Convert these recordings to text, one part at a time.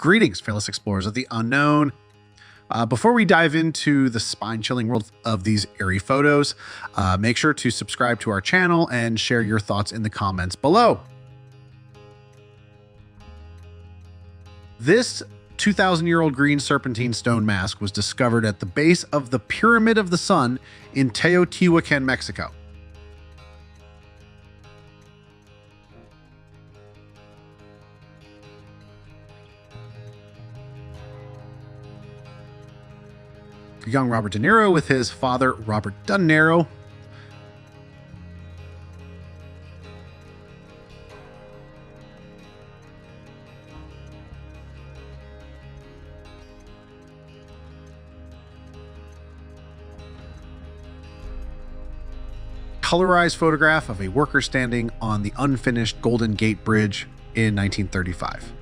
Greetings, fearless explorers of the unknown. Before we dive into the spine-chilling world of these eerie photos, make sure to subscribe to our channel and share your thoughts in the comments below. This 2,000-year-old green serpentine stone mask was discovered at the base of the Pyramid of the Sun in Teotihuacan, Mexico. Young Robert De Niro with his father, Robert De Niro. Colorized photograph of a worker standing on the unfinished Golden Gate Bridge in 1935.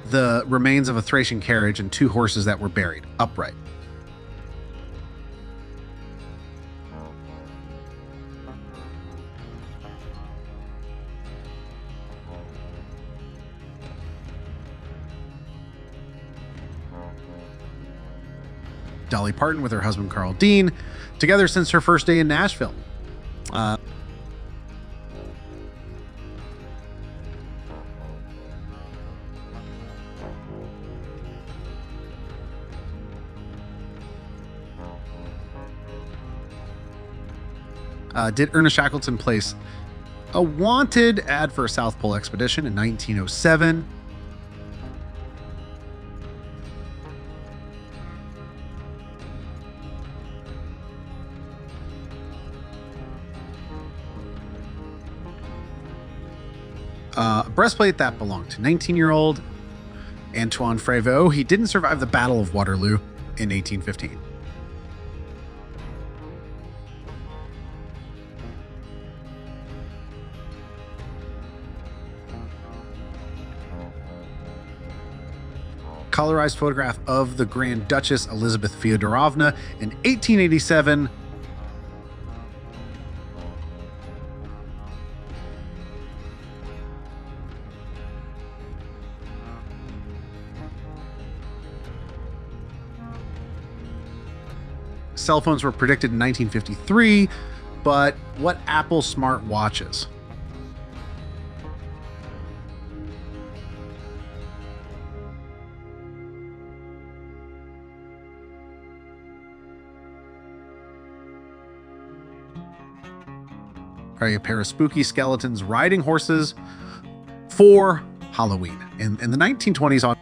The remains of a Thracian carriage and 2 horses that were buried upright. Dolly Parton with her husband Carl Dean, together since her first day in Nashville. Did Ernest Shackleton place a wanted ad for a South Pole expedition in 1907? A breastplate that belonged to 19-year-old Antoine Frevaux. He didn't survive the Battle of Waterloo in 1815. Colorized photograph of the Grand Duchess Elizabeth Feodorovna in 1887. Cell phones were predicted in 1953, but what Apple smart watches? A pair of spooky skeletons riding horses for Halloween. In the 1920s, on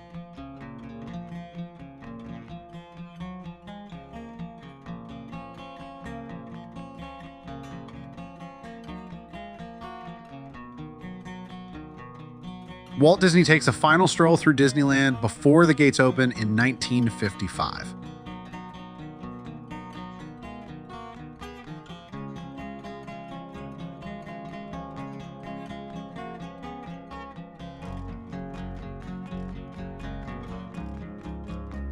Walt Disney takes a final stroll through Disneyland before the gates open in 1955.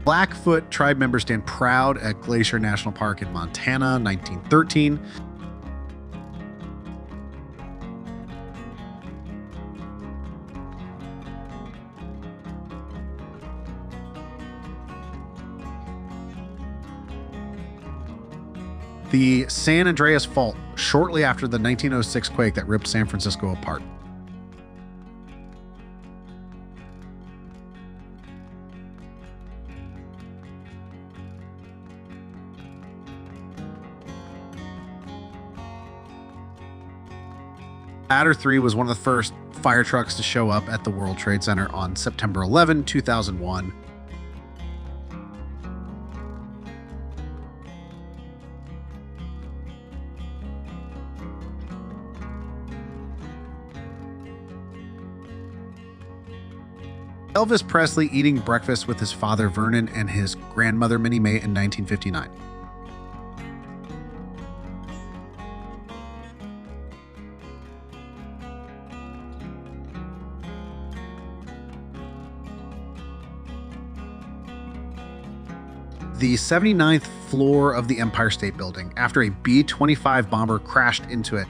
Blackfoot tribe members stand proud at Glacier National Park in Montana, 1913. The San Andreas Fault, shortly after the 1906 quake that ripped San Francisco apart. Ladder 3 was one of the first fire trucks to show up at the World Trade Center on September 11, 2001. Elvis Presley eating breakfast with his father Vernon and his grandmother Minnie Mae in 1959. the 79th floor of the Empire State Building after a B-25 bomber crashed into it.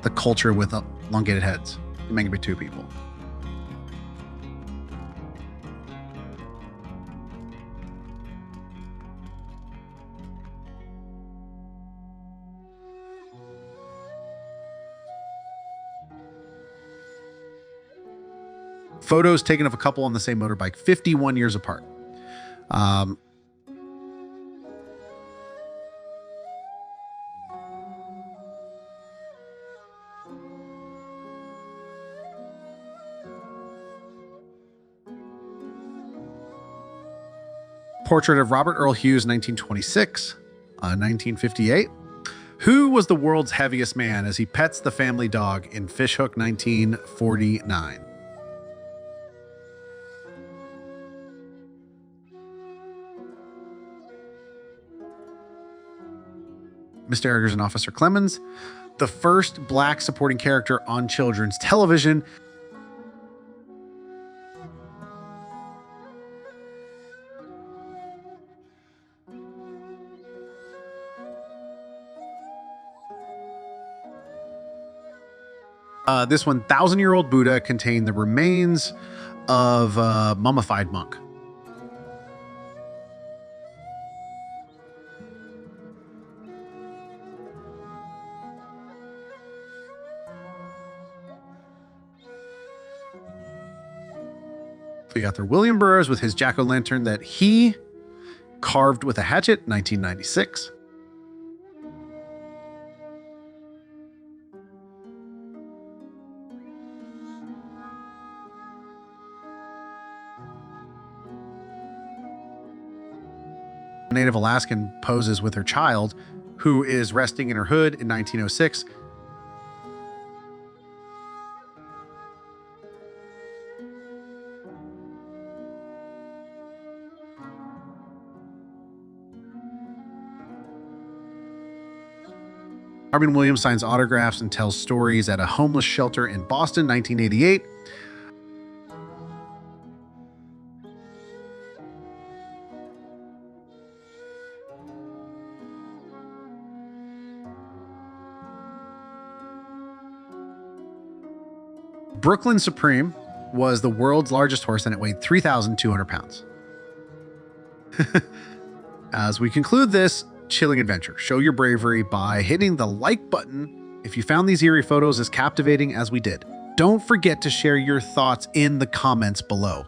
The culture with elongated heads. It may be two people. Photos taken of a couple on the same motorbike, 51 years apart. Portrait of Robert Earl Hughes, 1926, 1958. Who was the world's heaviest man as he pets the family dog in Fishhook, 1949? Mr. Eggers and Officer Clemens, the first black supporting character on children's television. This 1,000-year-old Buddha contained the remains of a mummified monk. We got there William Burroughs with his jack-o'-lantern that he carved with a hatchet, 1996. A Native Alaskan poses with her child, who is resting in her hood in 1906. Robin Williams signs autographs and tells stories at a homeless shelter in Boston, 1988. Brooklyn Supreme was the world's largest horse and it weighed 3,200 pounds. As we conclude this chilling adventure, show your bravery by hitting the like button if you found these eerie photos as captivating as we did. Don't forget to share your thoughts in the comments below.